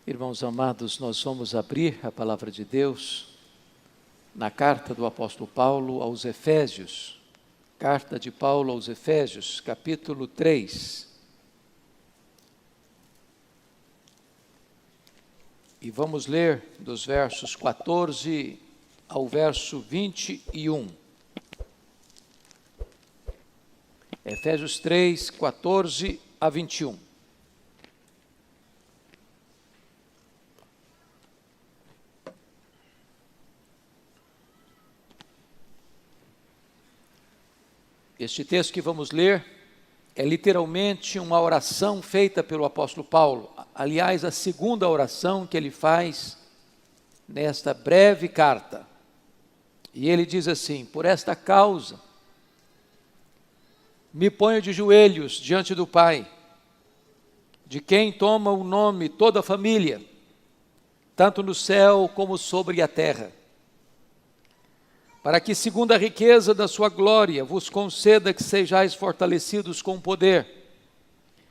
Irmãos amados, nós vamos abrir a palavra de Deus na carta do apóstolo Paulo aos Efésios. Carta de Paulo aos Efésios, capítulo 3. E vamos ler dos versos 14 ao verso 21. Efésios 3, 14 a 21. Este texto que vamos ler é literalmente uma oração feita pelo apóstolo Paulo. Aliás, a segunda oração que ele faz nesta breve carta. E ele diz assim: por esta causa, me ponho de joelhos diante do Pai, de quem toma o nome toda a família, tanto no céu como sobre a terra, para que, segundo a riqueza da sua glória, vos conceda que sejais fortalecidos com poder,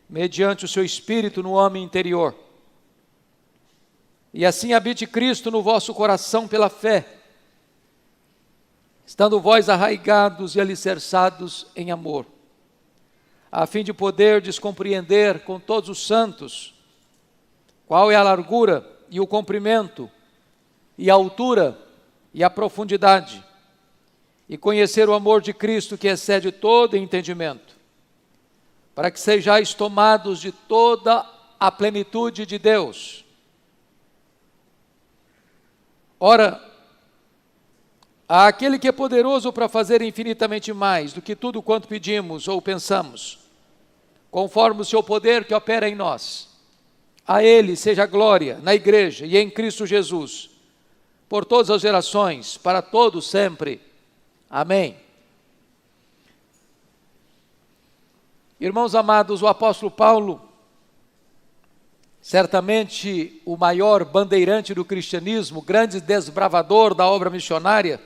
mediante o seu Espírito no homem interior. E assim habite Cristo no vosso coração pela fé, estando vós arraigados e alicerçados em amor, a fim de poderdes compreender com todos os santos qual é a largura e o comprimento, e a altura e a profundidade, e conhecer o amor de Cristo que excede todo entendimento, para que sejais tomados de toda a plenitude de Deus. Ora, àquele que é poderoso para fazer infinitamente mais do que tudo quanto pedimos ou pensamos, conforme o seu poder que opera em nós, a Ele seja a glória na igreja e em Cristo Jesus, por todas as gerações, para todos sempre. Amém. Irmãos amados, o apóstolo Paulo, certamente o maior bandeirante do cristianismo, grande desbravador da obra missionária,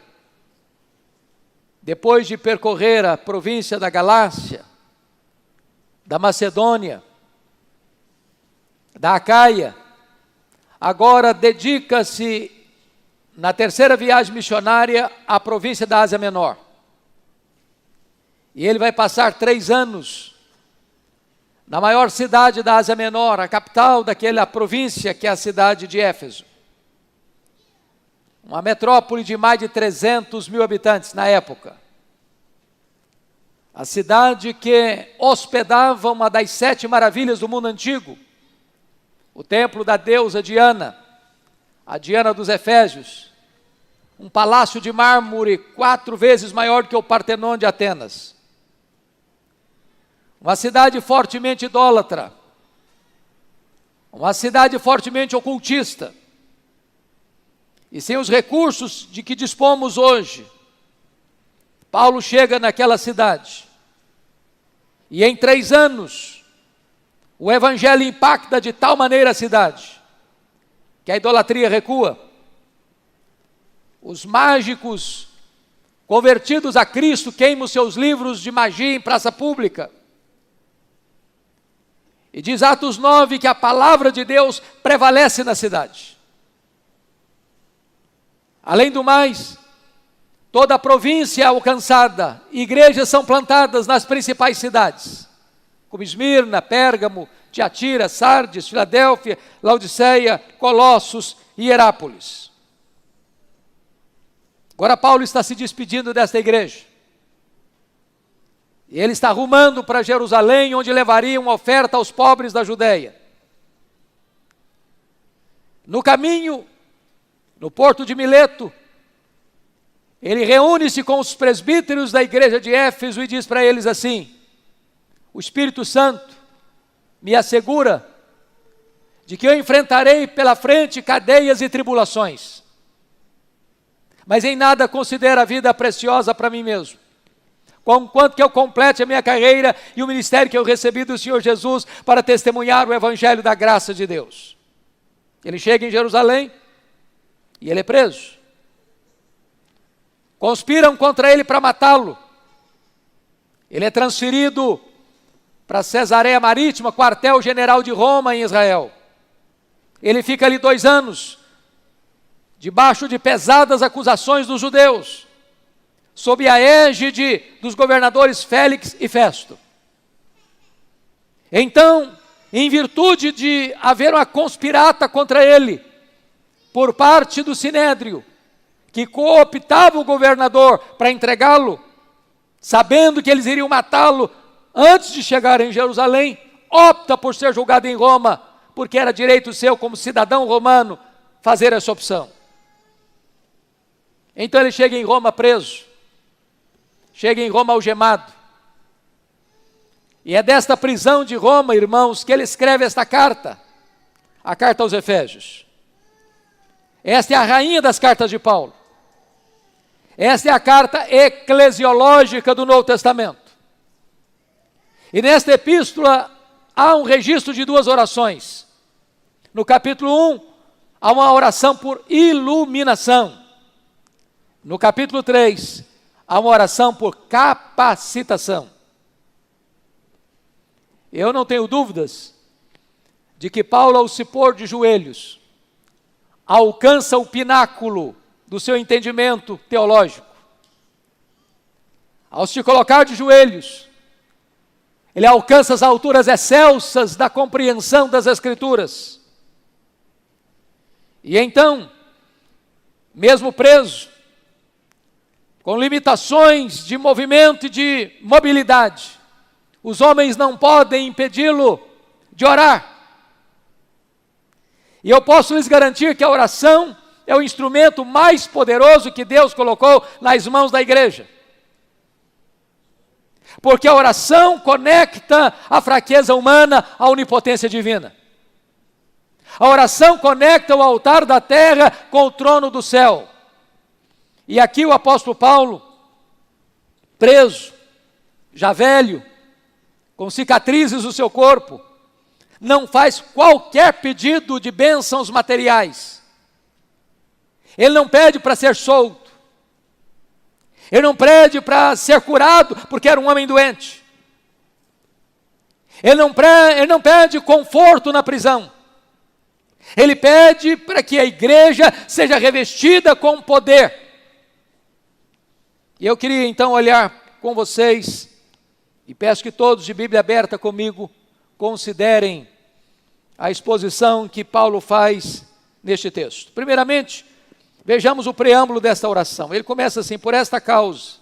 depois de percorrer a província da Galácia, da Macedônia, da Acaia, agora dedica-se na terceira viagem missionária à província da Ásia Menor. E ele vai passar 3 anos na maior cidade da Ásia Menor, a capital daquela província que é a cidade de Éfeso. Uma metrópole de mais de 300 mil habitantes na época. A cidade que hospedava uma das 7 maravilhas do mundo antigo, o templo da deusa Diana, a Diana dos Efésios, um palácio de mármore 4 vezes maior que o Partenon de Atenas. Uma cidade fortemente idólatra, uma cidade fortemente ocultista, e sem os recursos de que dispomos hoje, Paulo chega naquela cidade, e em 3 anos, o evangelho impacta de tal maneira a cidade, que a idolatria recua. Os mágicos convertidos a Cristo queimam seus livros de magia em praça pública. E diz Atos 9 que a palavra de Deus prevalece na cidade. Além do mais, toda a província é alcançada, igrejas são plantadas nas principais cidades, como Esmirna, Pérgamo, Tiatira, Sardes, Filadélfia, Laodiceia, Colossos e Hierápolis. Agora Paulo está se despedindo desta igreja. E ele está rumando para Jerusalém, onde levaria uma oferta aos pobres da Judeia. No caminho, no porto de Mileto, ele reúne-se com os presbíteros da igreja de Éfeso e diz para eles assim: o Espírito Santo me assegura de que eu enfrentarei pela frente cadeias e tribulações, mas em nada considero a vida preciosa para mim mesmo, conquanto que eu complete a minha carreira e o ministério que eu recebi do Senhor Jesus para testemunhar o evangelho da graça de Deus. Ele chega em Jerusalém e ele é preso. Conspiram contra ele para matá-lo. Ele é transferido para Cesareia Marítima, quartel-general de Roma em Israel. Ele fica ali 2 anos, debaixo de pesadas acusações dos judeus, sob a égide dos governadores Félix e Festo. Então, em virtude de haver uma conspirata contra ele, por parte do Sinédrio, que cooptava o governador para entregá-lo, sabendo que eles iriam matá-lo antes de chegar em Jerusalém, opta por ser julgado em Roma, porque era direito seu como cidadão romano fazer essa opção. Então ele chega em Roma preso, chega em Roma algemado, e é desta prisão de Roma, irmãos, que ele escreve esta carta, a carta aos Efésios. Esta é a rainha das cartas de Paulo. Esta é a carta eclesiológica do Novo Testamento. E nesta epístola há um registro de 2 orações. No capítulo 1, há uma oração por iluminação. No capítulo 3, há uma oração por capacitação. Eu não tenho dúvidas de que Paulo, ao se pôr de joelhos, alcança o pináculo do seu entendimento teológico. Ao se colocar de joelhos, ele alcança as alturas excelsas da compreensão das Escrituras. E então, mesmo preso, com limitações de movimento e de mobilidade, os homens não podem impedi-lo de orar. E eu posso lhes garantir que a oração é o instrumento mais poderoso que Deus colocou nas mãos da igreja. Porque a oração conecta a fraqueza humana à onipotência divina. A oração conecta o altar da terra com o trono do céu. E aqui o apóstolo Paulo, preso, já velho, com cicatrizes no seu corpo, não faz qualquer pedido de bênçãos materiais. Ele não pede para ser solto. Ele não pede para ser curado, porque era um homem doente. Ele não pede conforto na prisão. Ele pede para que a igreja seja revestida com poder. E eu queria então olhar com vocês, e peço que todos de Bíblia aberta comigo considerem a exposição que Paulo faz neste texto. Primeiramente, vejamos o preâmbulo desta oração. Ele começa assim: por esta causa.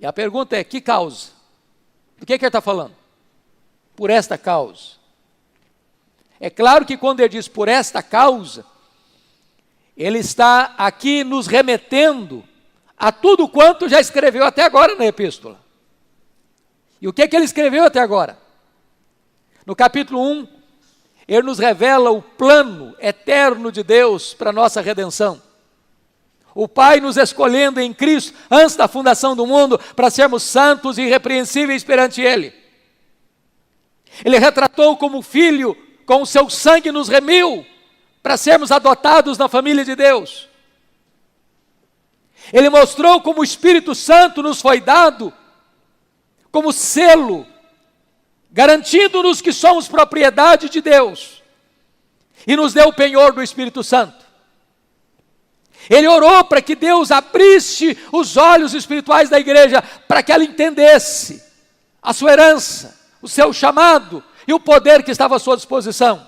E a pergunta é: que causa? Do que ele está falando? Por esta causa. É claro que quando ele diz por esta causa, ele está aqui nos remetendo a tudo quanto já escreveu até agora na epístola. E o que ele escreveu até agora? No capítulo 1, ele nos revela o plano eterno de Deus para a nossa redenção. O Pai nos escolhendo em Cristo antes da fundação do mundo para sermos santos e irrepreensíveis perante Ele. Ele retratou como o Filho, com o seu sangue nos remiu para sermos adotados na família de Deus. Ele mostrou como o Espírito Santo nos foi dado como selo, garantindo-nos que somos propriedade de Deus, e nos deu o penhor do Espírito Santo. Ele orou para que Deus abrisse os olhos espirituais da igreja, para que ela entendesse a sua herança, o seu chamado e o poder que estava à sua disposição.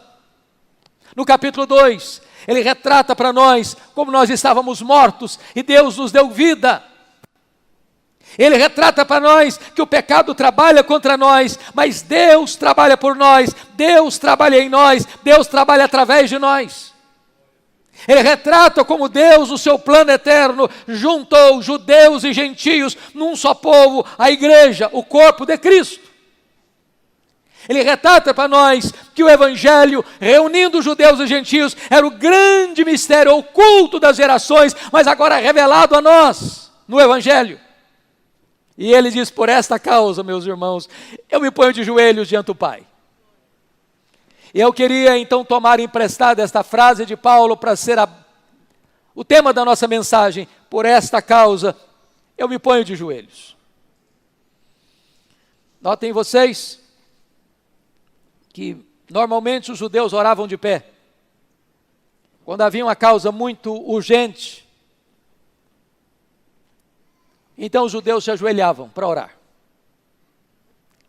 No capítulo 2, ele retrata para nós como nós estávamos mortos e Deus nos deu vida. Ele retrata para nós que o pecado trabalha contra nós, mas Deus trabalha por nós, Deus trabalha em nós, Deus trabalha através de nós. Ele retrata como Deus, no seu plano eterno, juntou judeus e gentios num só povo, a igreja, o corpo de Cristo. Ele retrata para nós que o Evangelho, reunindo judeus e gentios, era o grande mistério oculto das gerações, mas agora revelado a nós no Evangelho. E ele diz: por esta causa, meus irmãos, eu me ponho de joelhos diante do Pai. E eu queria então tomar emprestada esta frase de Paulo para ser o tema da nossa mensagem. Por esta causa, eu me ponho de joelhos. Notem vocês que Normalmente os judeus oravam de pé. Quando havia uma causa muito urgente, então os judeus se ajoelhavam para orar.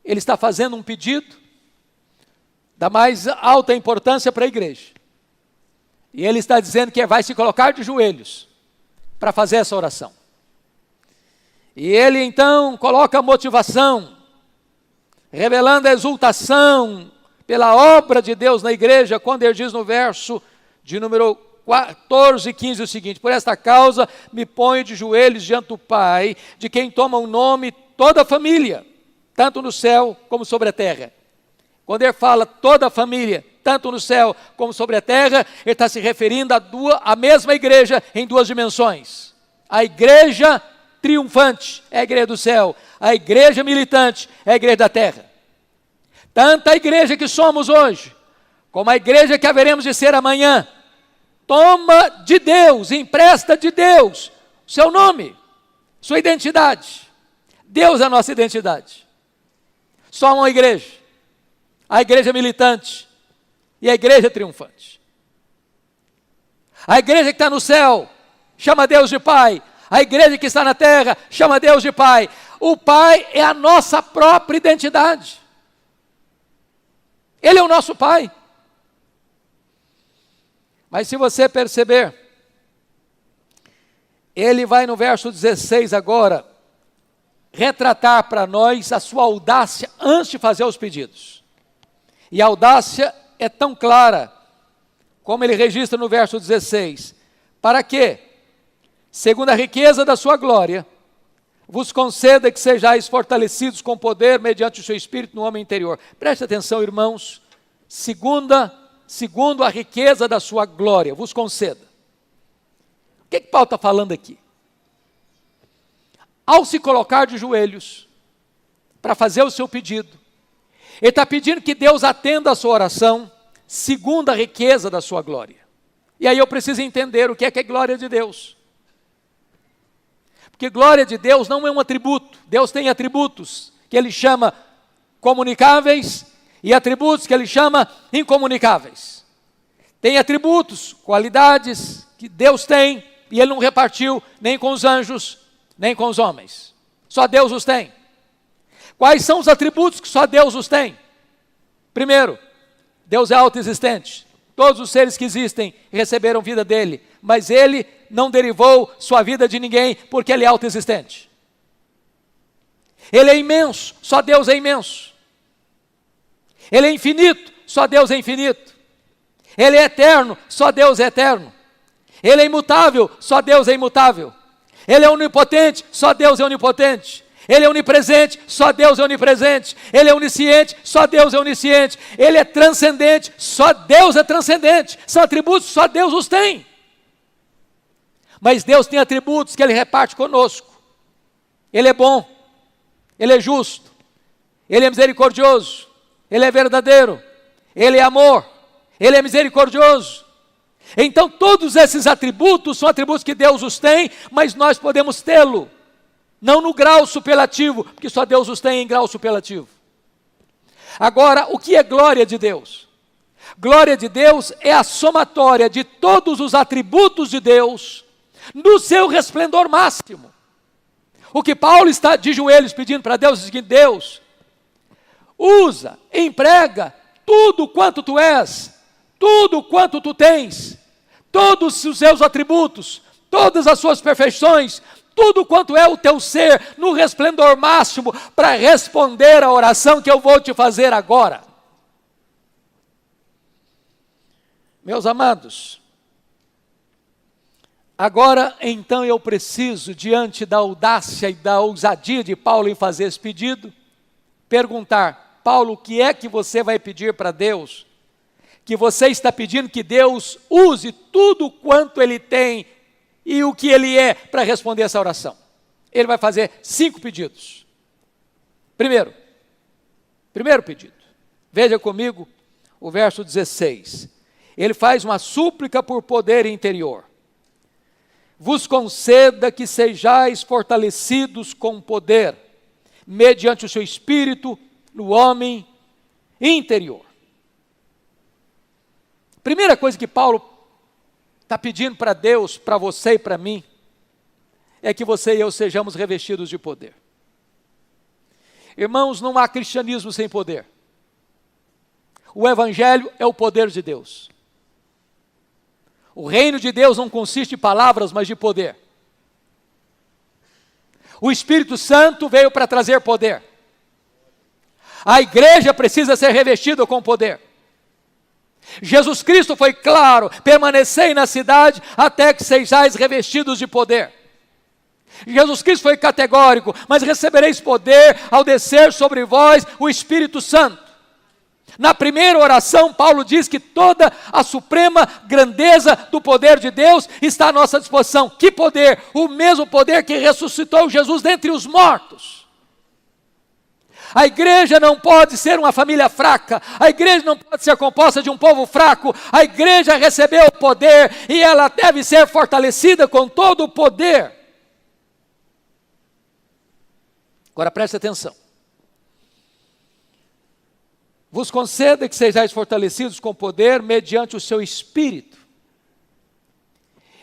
Ele está fazendo um pedido da mais alta importância para a igreja. E ele está dizendo que vai se colocar de joelhos para fazer essa oração. E ele então coloca a motivação, revelando a exultação pela obra de Deus na igreja, quando ele diz no verso de número 14 e 15 o seguinte: por esta causa me ponho de joelhos diante do Pai, de quem toma o nome toda a família, tanto no céu como sobre a terra. Quando ele fala toda a família, tanto no céu como sobre a terra, ele está se referindo à mesma igreja em duas dimensões. A igreja triunfante é a igreja do céu, a igreja militante é a igreja da terra. Tanto a igreja que somos hoje, como a igreja que haveremos de ser amanhã, toma de Deus, empresta de Deus o seu nome, sua identidade. Deus é a nossa identidade. Só uma igreja, a igreja militante e a igreja triunfante. A igreja que está no céu chama Deus de Pai, a igreja que está na terra chama Deus de Pai. O Pai é a nossa própria identidade. Ele é o nosso Pai. Mas se você perceber, ele vai no verso 16 agora, retratar para nós a sua audácia antes de fazer os pedidos. E a audácia é tão clara, como ele registra no verso 16, para que, segundo a riqueza da sua glória, vos conceda que sejais fortalecidos com poder mediante o seu Espírito no homem interior. Preste atenção, irmãos, segundo a riqueza da sua glória, vos conceda. O que Paulo está falando aqui? Ao se colocar de joelhos para fazer o seu pedido, ele está pedindo que Deus atenda a sua oração segundo a riqueza da sua glória. E aí eu preciso entender o que é glória de Deus. Porque glória de Deus não é um atributo. Deus tem atributos que ele chama comunicáveis e atributos que ele chama incomunicáveis. Tem atributos, qualidades que Deus tem e ele não repartiu nem com os anjos, nem com os homens. Só Deus os tem. Quais são os atributos que só Deus os tem? Primeiro, Deus é autoexistente. Todos os seres que existem receberam vida dele, mas ele não derivou sua vida de ninguém, porque ele é autoexistente. Ele é imenso, só Deus é imenso. Ele é infinito, só Deus é infinito. Ele é eterno, só Deus é eterno. Ele é imutável, só Deus é imutável. Ele é onipotente, só Deus é onipotente. Ele é onipresente, só Deus é onipresente. Ele é onisciente, só Deus é onisciente. Ele é transcendente, só Deus é transcendente. São atributos, só Deus os tem. Mas Deus tem atributos que Ele reparte conosco. Ele é bom, Ele é justo, Ele é misericordioso, Ele é verdadeiro, Ele é amor, Ele é misericordioso. Então todos esses atributos são atributos que Deus os tem, mas nós podemos tê-lo. Não no grau superlativo, porque só Deus os tem em grau superlativo. Agora, o que é glória de Deus? Glória de Deus é a somatória de todos os atributos de Deus no seu resplendor máximo. O que Paulo está de joelhos pedindo para Deus é o seguinte: Deus, usa, emprega tudo quanto tu és, tudo quanto tu tens, todos os seus atributos, todas as suas perfeições, tudo quanto é o teu ser, no resplendor máximo, para responder à oração que eu vou te fazer agora. Meus amados, agora então eu preciso, diante da audácia e da ousadia de Paulo em fazer esse pedido, perguntar: Paulo, o que é que você vai pedir para Deus? Que você está pedindo que Deus use tudo quanto Ele tem e o que Ele é para responder essa oração. Ele vai fazer 5 pedidos. Primeiro pedido. Veja comigo o verso 16. Ele faz uma súplica por poder interior. Vos conceda que sejais fortalecidos com poder, mediante o seu espírito no homem interior. Primeira coisa que Paulo está pedindo para Deus, para você e para mim, é que você e eu sejamos revestidos de poder. Irmãos, não há cristianismo sem poder. O Evangelho é o poder de Deus. O reino de Deus não consiste em palavras, mas de poder. O Espírito Santo veio para trazer poder. A igreja precisa ser revestida com poder. Jesus Cristo foi claro: permanecei na cidade até que sejais revestidos de poder. Jesus Cristo foi categórico: mas recebereis poder ao descer sobre vós o Espírito Santo. Na primeira oração, Paulo diz que toda a suprema grandeza do poder de Deus está à nossa disposição. Que poder? O mesmo poder que ressuscitou Jesus dentre os mortos. A igreja não pode ser uma família fraca, a igreja não pode ser composta de um povo fraco, a igreja recebeu o poder e ela deve ser fortalecida com todo o poder. Agora preste atenção. Vos conceda que sejais fortalecidos com poder mediante o seu Espírito.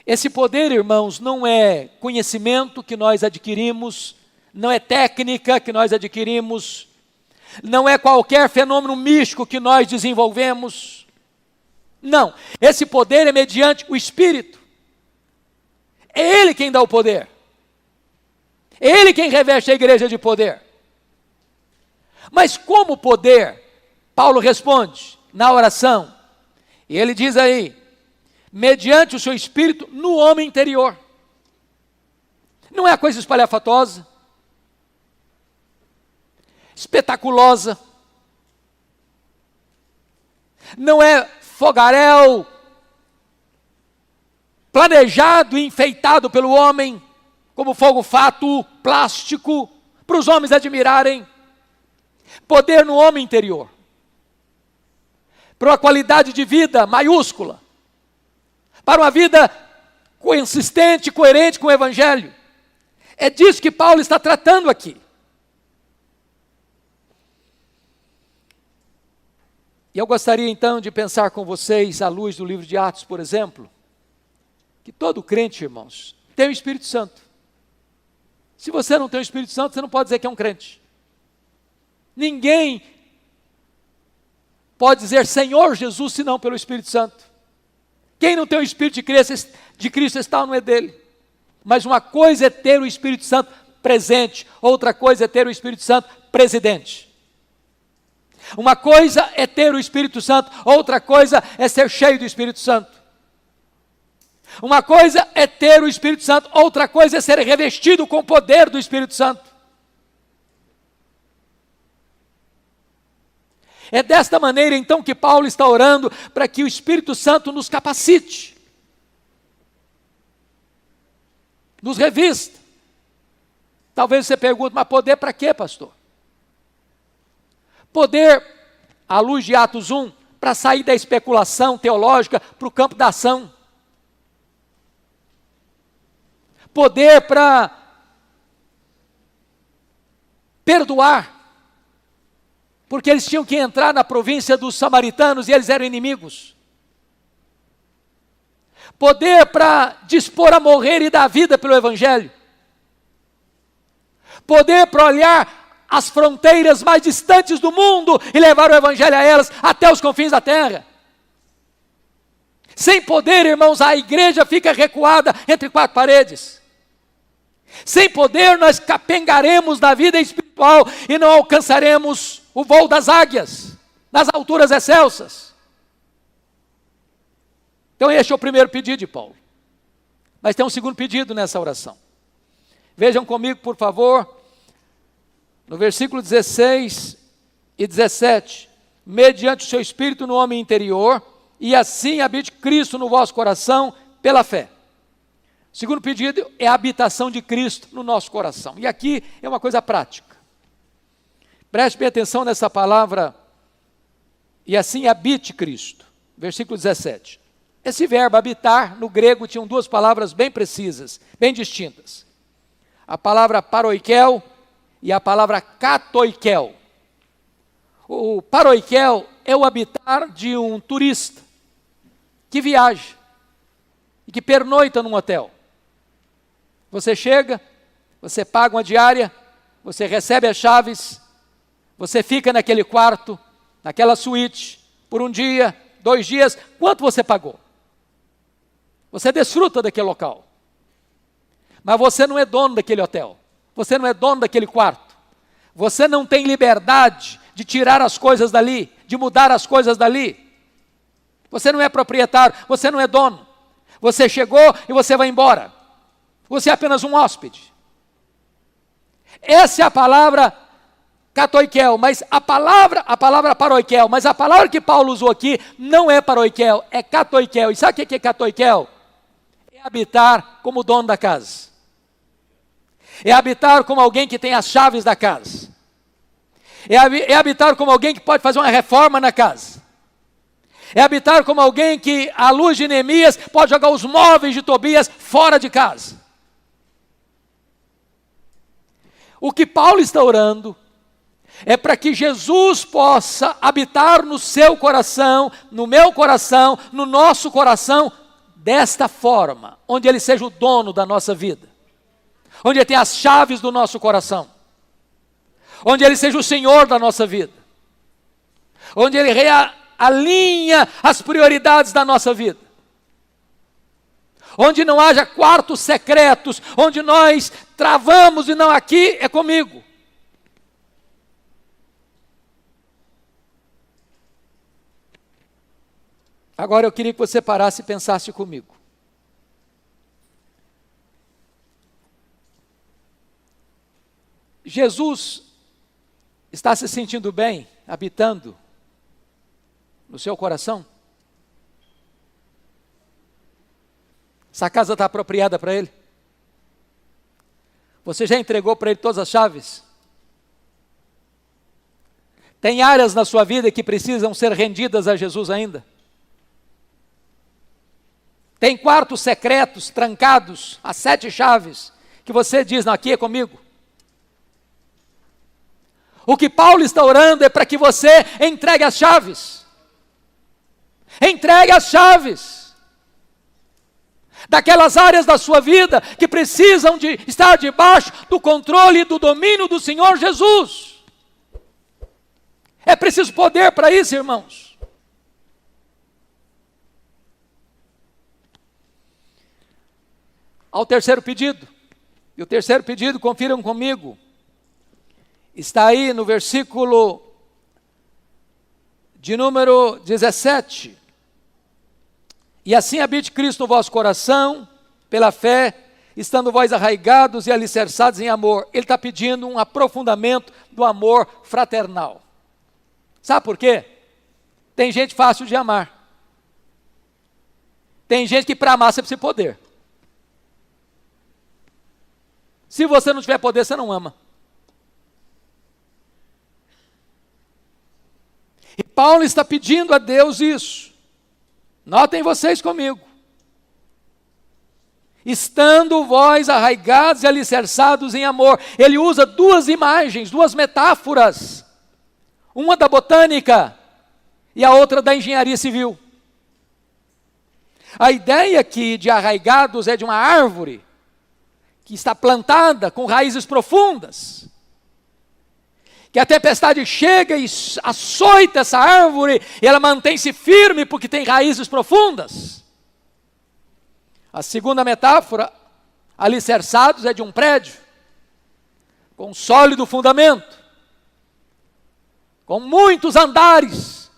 Esse poder, irmãos, não é conhecimento que nós adquirimos, não é técnica que nós adquirimos, não é qualquer fenômeno místico que nós desenvolvemos. Não, esse poder é mediante o Espírito. É Ele quem dá o poder. É Ele quem reveste a igreja de poder. Mas como poder? Paulo responde na oração, e ele diz aí: mediante o seu Espírito no homem interior. Não é a coisa espalhafatosa, espetaculosa, não é fogaréu planejado e enfeitado pelo homem, como fogo fato, plástico, para os homens admirarem. Poder no homem interior, para uma qualidade de vida maiúscula, para uma vida consistente, coerente com o Evangelho. É disso que Paulo está tratando aqui. E eu gostaria então de pensar com vocês, à luz do livro de Atos, por exemplo, que todo crente, irmãos, tem o Espírito Santo. Se você não tem o Espírito Santo, você não pode dizer que é um crente. Ninguém pode dizer Senhor Jesus, senão pelo Espírito Santo. Quem não tem o Espírito de Cristo está não é dele. Mas uma coisa é ter o Espírito Santo presente, outra coisa é ter o Espírito Santo presidente. Uma coisa é ter o Espírito Santo, outra coisa é ser cheio do Espírito Santo. Uma coisa é ter o Espírito Santo, outra coisa é ser revestido com o poder do Espírito Santo. É desta maneira, então, que Paulo está orando para que o Espírito Santo nos capacite, nos revista. Talvez você pergunte, mas poder para quê, pastor? Poder, à luz de Atos 1, para sair da especulação teológica para o campo da ação. Poder para perdoar, porque eles tinham que entrar na província dos samaritanos e eles eram inimigos. Poder para dispor a morrer e dar vida pelo Evangelho. Poder para olhar as fronteiras mais distantes do mundo e levar o Evangelho a elas até os confins da terra. Sem poder, irmãos, a igreja fica recuada entre quatro paredes. Sem poder, nós capengaremos da vida espiritual e não alcançaremos o voo das águias, nas alturas excelsas. Então este é o primeiro pedido de Paulo. Mas tem um segundo pedido nessa oração. Vejam comigo, por favor, no versículo 16 e 17. Mediante o seu Espírito no homem interior, e assim habite Cristo no vosso coração pela fé. O segundo pedido é a habitação de Cristo no nosso coração. E aqui é uma coisa prática. Preste bem atenção nessa palavra, e assim habite Cristo. Versículo 17. Esse verbo habitar, no grego, tinham duas palavras bem precisas, bem distintas. A palavra paroikel e a palavra katoikel. O paroikel é o habitar de um turista. que viaja e que pernoita num hotel. Você chega, você paga uma diária, você recebe as chaves, você fica naquele quarto, naquela suíte, por um dia, 2 dias, quanto você pagou? Você desfruta daquele local. Mas você não é dono daquele hotel, você não é dono daquele quarto, você não tem liberdade de tirar as coisas dali, de mudar as coisas dali. Você não é proprietário, você não é dono. Você chegou e você vai embora. Você é apenas um hóspede. Essa é a palavra katoikel, mas a palavra paroikel, mas a palavra que Paulo usou aqui não é paroikel, é katoikel. E sabe o que é katoikel? É habitar como dono da casa. É habitar como alguém que tem as chaves da casa. É habitar como alguém que pode fazer uma reforma na casa. É habitar como alguém que, à luz de Neemias, pode jogar os móveis de Tobias fora de casa. O que Paulo está orando é para que Jesus possa habitar no seu coração, no meu coração, no nosso coração, desta forma, onde Ele seja o dono da nossa vida, onde Ele tenha as chaves do nosso coração, onde Ele seja o Senhor da nossa vida, onde Ele alinha as prioridades da nossa vida, onde não haja quartos secretos, onde nós travamos e não, aqui é comigo. Agora eu queria que você parasse e pensasse comigo. Jesus está se sentindo bem, habitando no seu coração? Essa casa está apropriada para Ele? Você já entregou para Ele todas as chaves? Tem áreas na sua vida que precisam ser rendidas a Jesus ainda? Tem quartos secretos, trancados, as 7 chaves, que você diz, não, aqui é comigo. O que Paulo está orando é para que você entregue as chaves. Entregue as chaves daquelas áreas da sua vida que precisam de estar debaixo do controle e do domínio do Senhor Jesus. É preciso poder para isso, irmãos. Ao terceiro pedido, e o terceiro pedido, confiram comigo, está aí no versículo de número 17. E assim habite Cristo no vosso coração, pela fé, estando vós arraigados e alicerçados em amor. Ele está pedindo um aprofundamento do amor fraternal. Sabe por quê? Tem gente fácil de amar. Tem gente que para amar você precisa de poder. Se você não tiver poder, você não ama. E Paulo está pedindo a Deus isso. Notem vocês comigo. Estando vós arraigados e alicerçados em amor. Ele usa 2 imagens, 2 metáforas. Uma da botânica e a outra da engenharia civil. A ideia aqui de arraigados é de uma árvore que está plantada com raízes profundas, que a tempestade chega e açoita essa árvore, e ela mantém-se firme porque tem raízes profundas. A segunda metáfora, alicerçados, é de um prédio, com um sólido fundamento, com muitos andares,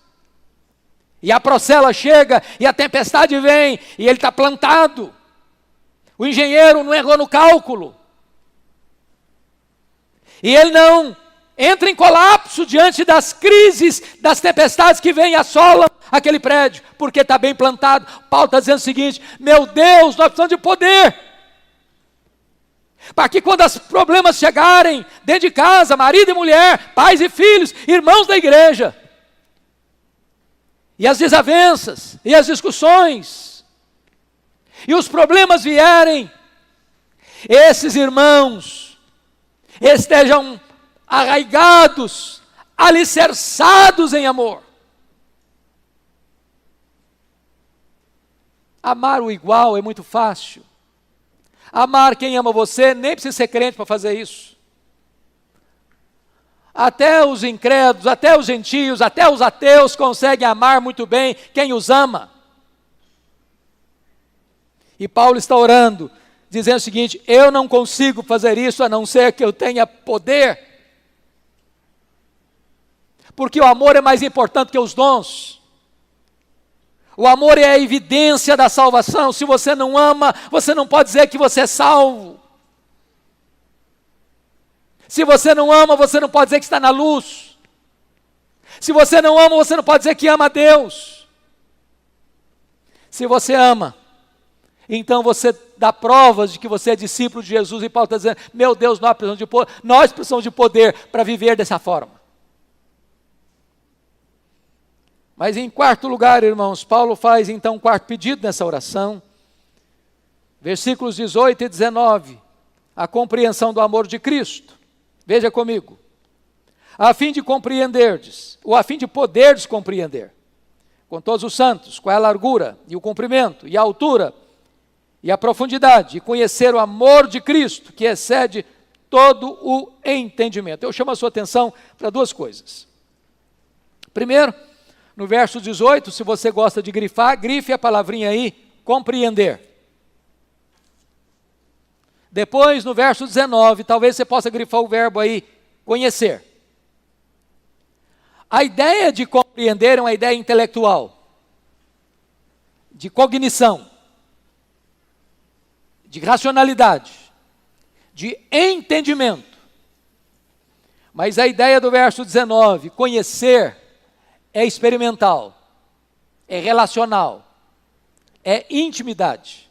e a procela chega, e a tempestade vem, e ele está plantado. O engenheiro não errou no cálculo. E ele não entra em colapso diante das crises, das tempestades que vêm e assolam aquele prédio, porque está bem plantado. Paulo está dizendo o seguinte: meu Deus, nós precisamos de poder, para que quando os problemas chegarem dentro de casa, marido e mulher, pais e filhos, irmãos da igreja, e as desavenças, e as discussões, e os problemas vierem, esses irmãos estejam arraigados, alicerçados em amor. Amar o igual é muito fácil. Amar quem ama você, nem precisa ser crente para fazer isso. Até os incrédulos, até os gentios, até os ateus conseguem amar muito bem quem os ama. E Paulo está orando, dizendo o seguinte: eu não consigo fazer isso a não ser que eu tenha poder. Porque o amor é mais importante que os dons. O amor é a evidência da salvação. Se você não ama, você não pode dizer que você é salvo. Se você não ama, você não pode dizer que está na luz. Se você não ama, você não pode dizer que ama a Deus. Se você ama, então você dá provas de que você é discípulo de Jesus. E Paulo está dizendo: meu Deus, nós precisamos de poder para viver dessa forma. Mas em quarto lugar, irmãos, Paulo faz então um quarto pedido nessa oração. Versículos 18 e 19. A compreensão do amor de Cristo. Veja comigo. A fim de compreenderdes, ou a fim de poderdes compreender, com todos os santos, qual é a largura, e o comprimento, e a altura, e a profundidade, e conhecer o amor de Cristo, que excede todo o entendimento. Eu chamo a sua atenção para duas coisas. Primeiro, no verso 18, se você gosta de grifar, grife a palavrinha aí, compreender. Depois, no verso 19, talvez você possa grifar o verbo aí, conhecer. A ideia de compreender é uma ideia intelectual, de cognição, de racionalidade, de entendimento. Mas a ideia do verso 19, conhecer, é experimental, é relacional, é intimidade.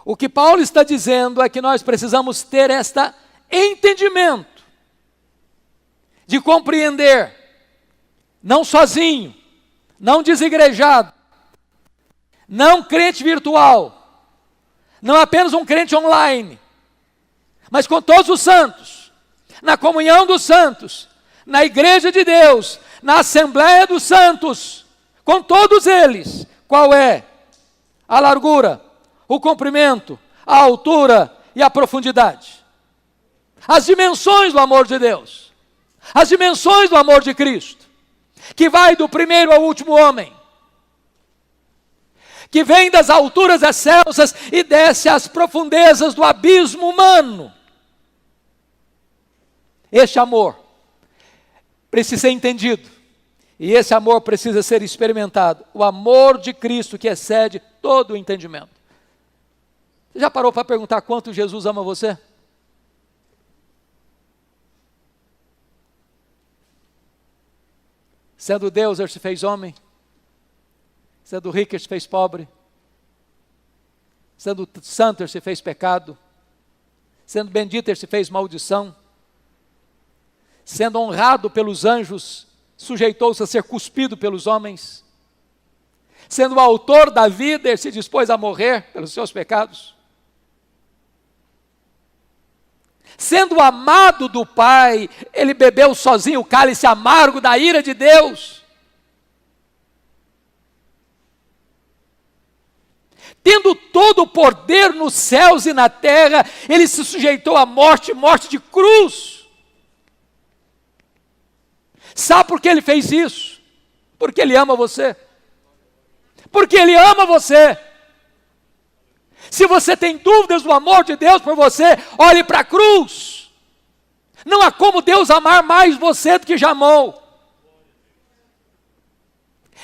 O que Paulo está dizendo é que nós precisamos ter este entendimento, de compreender, não sozinho, não desigrejado, não crente virtual, não apenas um crente online, mas com todos os santos, na comunhão dos santos, na igreja de Deus, na Assembleia dos Santos, com todos eles. Qual é a largura, o comprimento, a altura e a profundidade? As dimensões do amor de Deus, as dimensões do amor de Cristo, que vai do primeiro ao último homem, que vem das alturas excelsas e desce às profundezas do abismo humano. Este amor precisa ser entendido, e esse amor precisa ser experimentado. O amor de Cristo que excede todo o entendimento. Você já parou para perguntar quanto Jesus ama você? Sendo Deus, ele se fez homem. Sendo rico, ele se fez pobre. Sendo santo, ele se fez pecado. Sendo bendito, ele se fez maldição. Sendo honrado pelos anjos, sujeitou-se a ser cuspido pelos homens. Sendo o autor da vida, ele se dispôs a morrer pelos seus pecados. Sendo amado do Pai, ele bebeu sozinho o cálice amargo da ira de Deus. Tendo todo o poder nos céus e na terra, ele se sujeitou à morte, morte de cruz. Sabe por que ele fez isso? Porque ele ama você. Porque ele ama você. Se você tem dúvidas do amor de Deus por você, olhe para a cruz. Não há como Deus amar mais você do que já amou.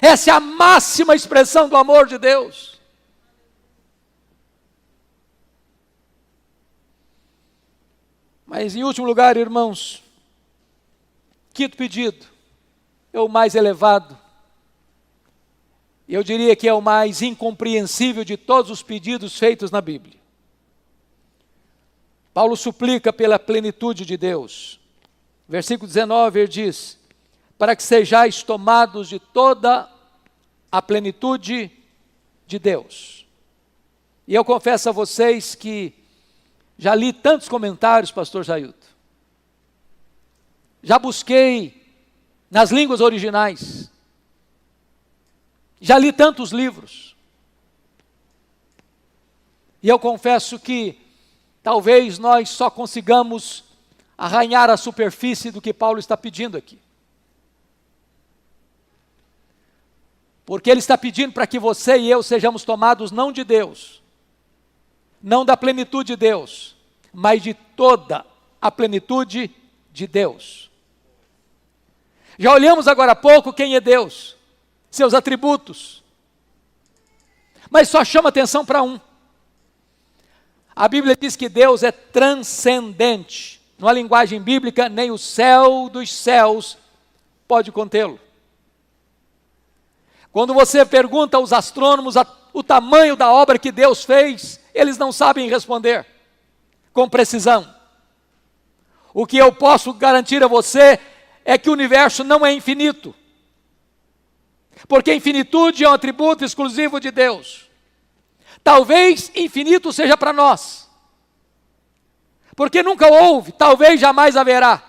Essa é a máxima expressão do amor de Deus. Mas em último lugar, irmãos, quinto pedido, é o mais elevado. Eu diria que é o mais incompreensível de todos os pedidos feitos na Bíblia. Paulo suplica pela plenitude de Deus. Versículo 19, ele diz: para que sejais tomados de toda a plenitude de Deus. E eu confesso a vocês que já li tantos comentários, pastor Jailton. Já busquei nas línguas originais. Já li tantos livros. E eu confesso que talvez nós só consigamos arranhar a superfície do que Paulo está pedindo aqui. Porque ele está pedindo para que você e eu sejamos tomados não de Deus, não da plenitude de Deus, mas de toda a plenitude de Deus. Já olhamos agora há pouco quem é Deus, seus atributos, mas só chama atenção para um. A Bíblia diz que Deus é transcendente. Numa linguagem bíblica, nem o céu dos céus pode contê-lo. Quando você pergunta aos astrônomos o tamanho da obra que Deus fez, eles não sabem responder com precisão. O que eu posso garantir a você é que o universo não é infinito, porque infinitude é um atributo exclusivo de Deus. Talvez infinito seja para nós, porque nunca houve, talvez jamais haverá,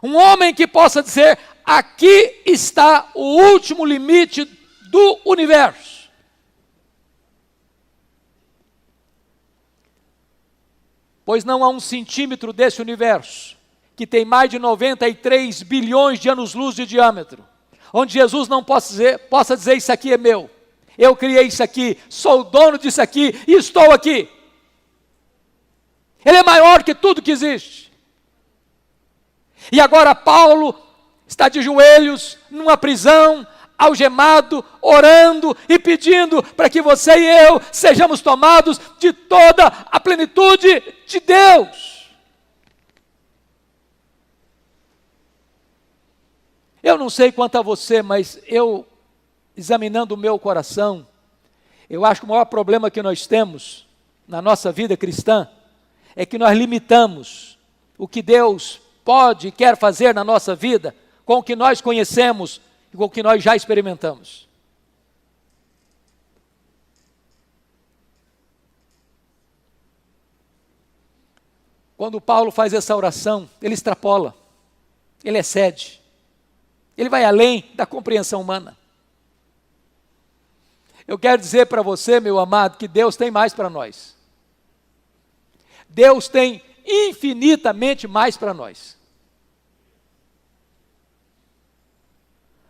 um homem que possa dizer: aqui está o último limite do universo. Pois não há um centímetro desse universo, que tem mais de 93 bilhões de anos-luz de diâmetro, onde Jesus não possa dizer: isso aqui é meu, eu criei isso aqui, sou o dono disso aqui e estou aqui. Ele é maior que tudo que existe. E agora Paulo está de joelhos numa prisão, algemado, orando e pedindo para que você e eu sejamos tomados de toda a plenitude de Deus. Eu não sei quanto a você, mas eu, examinando o meu coração, eu acho que o maior problema que nós temos na nossa vida cristã é que nós limitamos o que Deus pode e quer fazer na nossa vida com o que nós conhecemos e com o que nós já experimentamos. Quando Paulo faz essa oração, ele extrapola, ele excede, ele vai além da compreensão humana. Eu quero dizer para você, meu amado, que Deus tem mais para nós. Deus tem infinitamente mais para nós.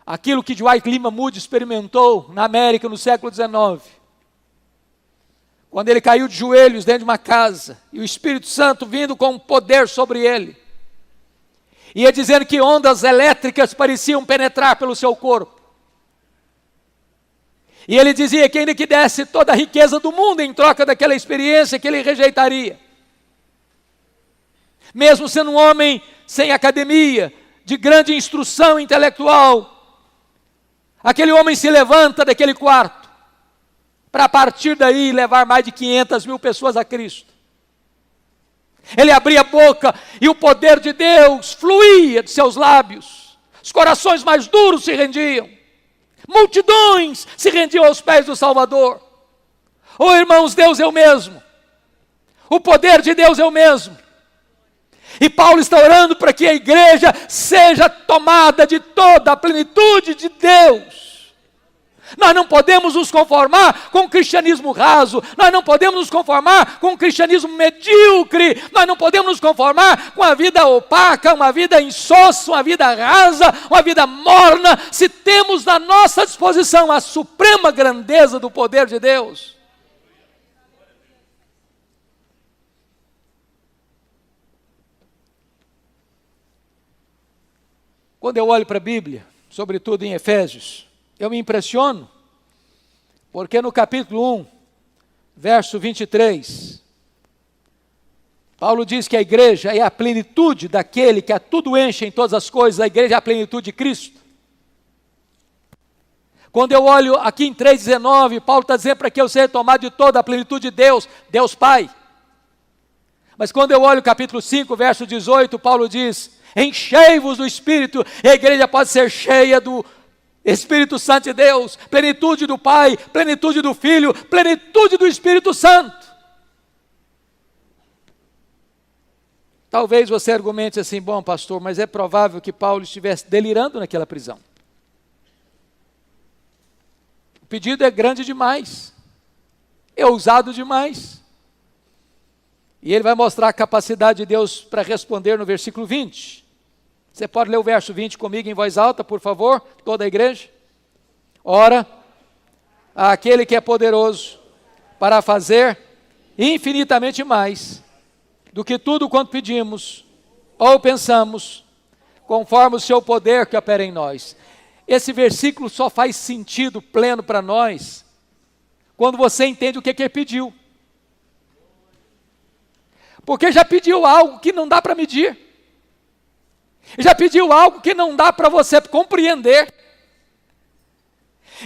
Aquilo que Dwight Lyman Moody experimentou na América no século XIX, quando ele caiu de joelhos dentro de uma casa, e o Espírito Santo vindo com poder sobre ele, ia dizendo que ondas elétricas pareciam penetrar pelo seu corpo, e ele dizia que ainda que desse toda a riqueza do mundo em troca daquela experiência, que ele rejeitaria. Mesmo sendo um homem sem academia, de grande instrução intelectual, aquele homem se levanta daquele quarto, para a partir daí levar mais de 500 mil pessoas a Cristo. Ele abria a boca e o poder de Deus fluía de seus lábios, os corações mais duros se rendiam, multidões se rendiam aos pés do Salvador. Oh, irmãos, Deus é o mesmo, o poder de Deus é o mesmo. E Paulo está orando para que a igreja seja tomada de toda a plenitude de Deus. Nós não podemos nos conformar com o cristianismo raso, nós não podemos nos conformar com o cristianismo medíocre, nós não podemos nos conformar com a vida opaca, uma vida insossa, uma vida rasa, uma vida morna, se temos na nossa disposição a suprema grandeza do poder de Deus. Quando eu olho para a Bíblia, sobretudo em Efésios, eu me impressiono, porque no capítulo 1, verso 23, Paulo diz que a igreja é a plenitude daquele que a tudo enche em todas as coisas, a igreja é a plenitude de Cristo. Quando eu olho aqui em 3,19, Paulo está dizendo para que eu seja tomado de toda a plenitude de Deus, Deus Pai. Mas quando eu olho o capítulo 5, verso 18, Paulo diz: enchei-vos do Espírito, e a igreja pode ser cheia do Espírito Santo de Deus, plenitude do Pai, plenitude do Filho, plenitude do Espírito Santo. Talvez você argumente assim: bom, pastor, mas é provável que Paulo estivesse delirando naquela prisão. O pedido é grande demais, é ousado demais. E ele vai mostrar a capacidade de Deus para responder no versículo 20. Você pode ler o verso 20 comigo em voz alta, por favor, toda a igreja? Ora, aquele que é poderoso para fazer infinitamente mais do que tudo quanto pedimos ou pensamos, conforme o seu poder que opera em nós. Esse versículo só faz sentido pleno para nós quando você entende o que ele pediu. Porque já pediu algo que não dá para medir. Já pediu algo que não dá para você compreender.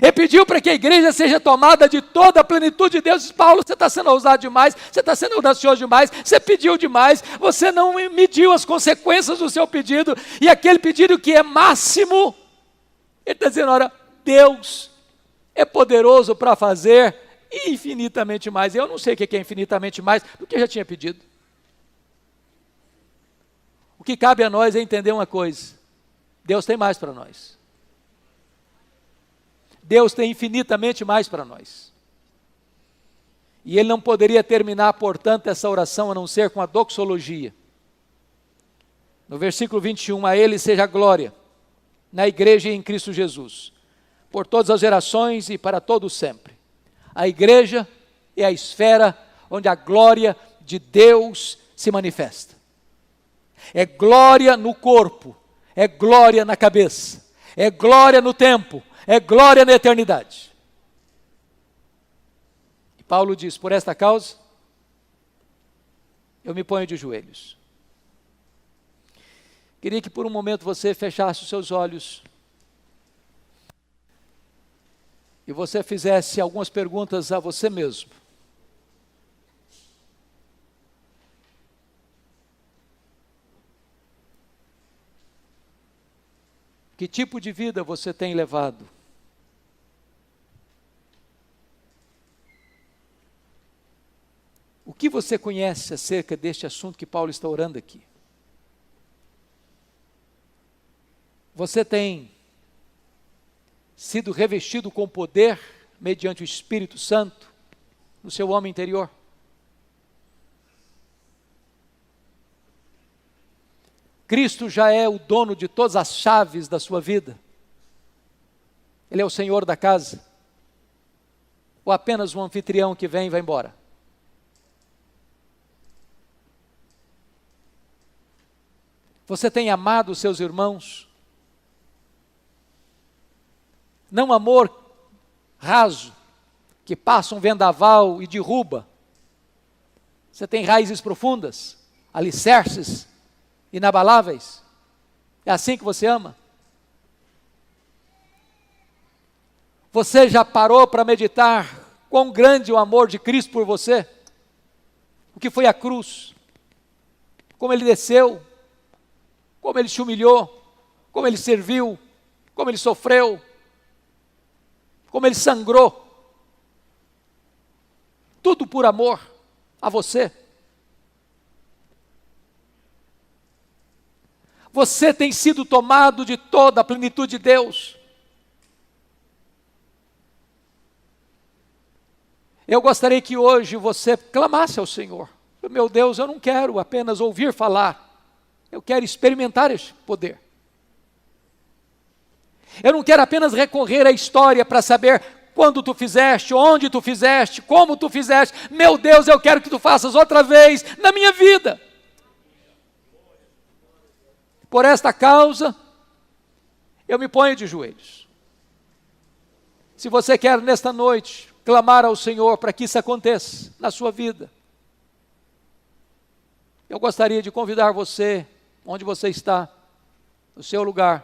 Ele pediu para que a igreja seja tomada de toda a plenitude de Deus. Paulo, você está sendo ousado demais, você está sendo audacioso demais, você pediu demais, você não mediu as consequências do seu pedido, e aquele pedido que é máximo, ele está dizendo, ora, Deus é poderoso para fazer infinitamente mais. Eu não sei o que é infinitamente mais do que eu já tinha pedido. O que cabe a nós é entender uma coisa: Deus tem mais para nós. Deus tem infinitamente mais para nós. E ele não poderia terminar, portanto, essa oração a não ser com a doxologia. No versículo 21, a ele seja a glória, na igreja e em Cristo Jesus, por todas as gerações e para todos sempre. A igreja é a esfera onde a glória de Deus se manifesta. É glória no corpo, é glória na cabeça, é glória no tempo, é glória na eternidade. E Paulo diz, por esta causa, eu me ponho de joelhos. Queria que por um momento você fechasse os seus olhos e você fizesse algumas perguntas a você mesmo. Que tipo de vida você tem levado? O que você conhece acerca deste assunto que Paulo está orando aqui? Você tem sido revestido com poder mediante o Espírito Santo no seu homem interior? Cristo já é o dono de todas as chaves da sua vida? Ele é o Senhor da casa? Ou apenas um anfitrião que vem e vai embora? Você tem amado os seus irmãos? Não amor raso, que passa um vendaval e derruba. Você tem raízes profundas, alicerces inabaláveis. É assim que você ama? Você já parou para meditar quão grande é o amor de Cristo por você? O que foi a cruz? Como ele desceu? Como ele se humilhou? Como ele serviu? Como ele sofreu? Como ele sangrou? Tudo por amor a você. Você tem sido tomado de toda a plenitude de Deus. Eu gostaria que hoje você clamasse ao Senhor. Meu Deus, eu não quero apenas ouvir falar. Eu quero experimentar este poder. Eu não quero apenas recorrer à história para saber quando tu fizeste, onde tu fizeste, como tu fizeste. Meu Deus, eu quero que tu faças outra vez na minha vida. Por esta causa, eu me ponho de joelhos. Se você quer nesta noite clamar ao Senhor para que isso aconteça na sua vida, eu gostaria de convidar você, onde você está, no seu lugar,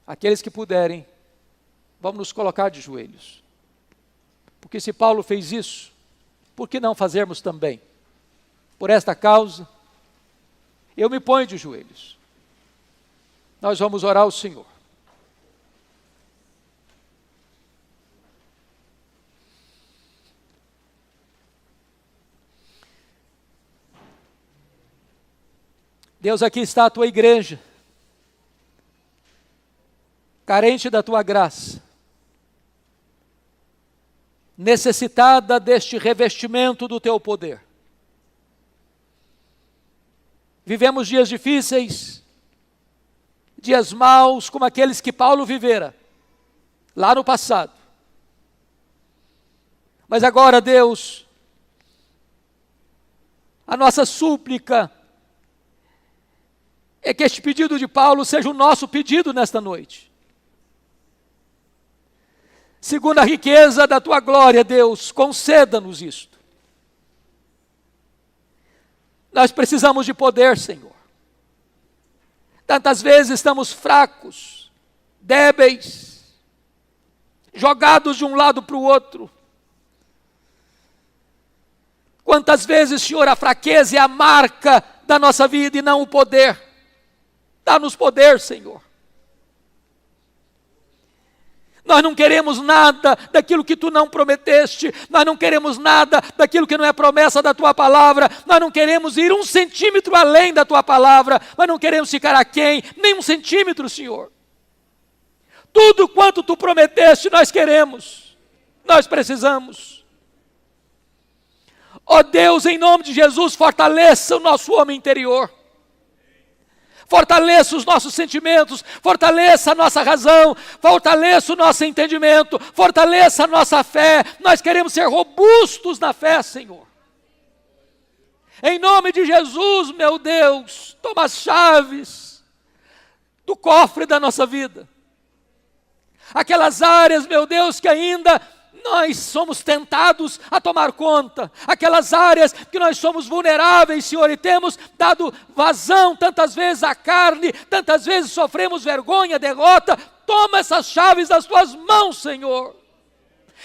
aqueles que puderem, vamos nos colocar de joelhos. Porque se Paulo fez isso, por que não fazermos também? Por esta causa, eu me ponho de joelhos. Nós vamos orar ao Senhor. Deus, aqui está a tua igreja, carente da tua graça, necessitada deste revestimento do teu poder. Vivemos dias difíceis, dias maus, como aqueles que Paulo vivera, lá no passado. Mas agora, Deus, a nossa súplica é que este pedido de Paulo seja o nosso pedido nesta noite. Segundo a riqueza da tua glória, Deus, conceda-nos isto. Nós precisamos de poder, Senhor. Tantas vezes estamos fracos, débeis, jogados de um lado para o outro. Quantas vezes, Senhor, a fraqueza é a marca da nossa vida e não o poder. Dá-nos poder, Senhor. Nós não queremos nada daquilo que Tu não prometeste, nós não queremos nada daquilo que não é promessa da Tua palavra, nós não queremos ir 1 centímetro além da Tua palavra, nós não queremos ficar aquém, nem 1 centímetro, Senhor. Tudo quanto Tu prometeste nós queremos, nós precisamos. Ó Deus, em nome de Jesus, fortaleça o nosso homem interior. Fortaleça os nossos sentimentos, fortaleça a nossa razão, fortaleça o nosso entendimento, fortaleça a nossa fé. Nós queremos ser robustos na fé, Senhor. Em nome de Jesus, meu Deus, toma as chaves do cofre da nossa vida. Aquelas áreas, meu Deus, que ainda nós somos tentados a tomar conta, aquelas áreas que nós somos vulneráveis, Senhor, e temos dado vazão tantas vezes à carne, tantas vezes sofremos vergonha, derrota. Toma essas chaves das Tuas mãos, Senhor.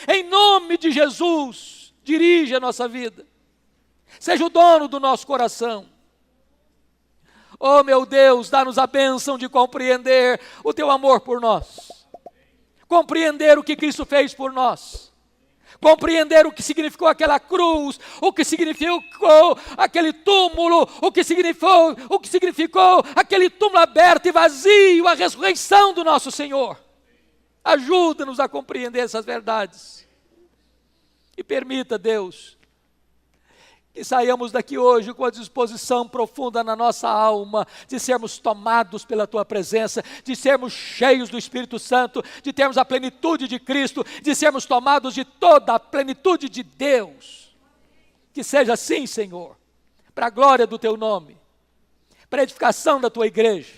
Em nome de Jesus, dirige a nossa vida. Seja o dono do nosso coração. Oh, meu Deus, dá-nos a bênção de compreender o Teu amor por nós. Compreender o que Cristo fez por nós, compreender o que significou aquela cruz, o que significou aquele túmulo, o que significou aquele túmulo aberto e vazio, a ressurreição do nosso Senhor. Ajuda-nos a compreender essas verdades e permita, Deus, que saiamos daqui hoje com a disposição profunda na nossa alma, de sermos tomados pela Tua presença, de sermos cheios do Espírito Santo, de termos a plenitude de Cristo, de sermos tomados de toda a plenitude de Deus. Que seja assim, Senhor, para a glória do Teu nome, para a edificação da Tua igreja,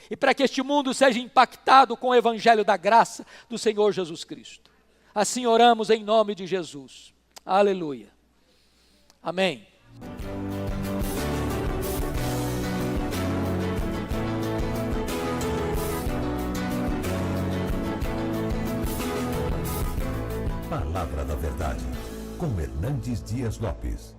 e para que este mundo seja impactado com o Evangelho da graça do Senhor Jesus Cristo. Assim oramos em nome de Jesus. Aleluia. Amém. Palavra da Verdade, com Hernandes Dias Lopes.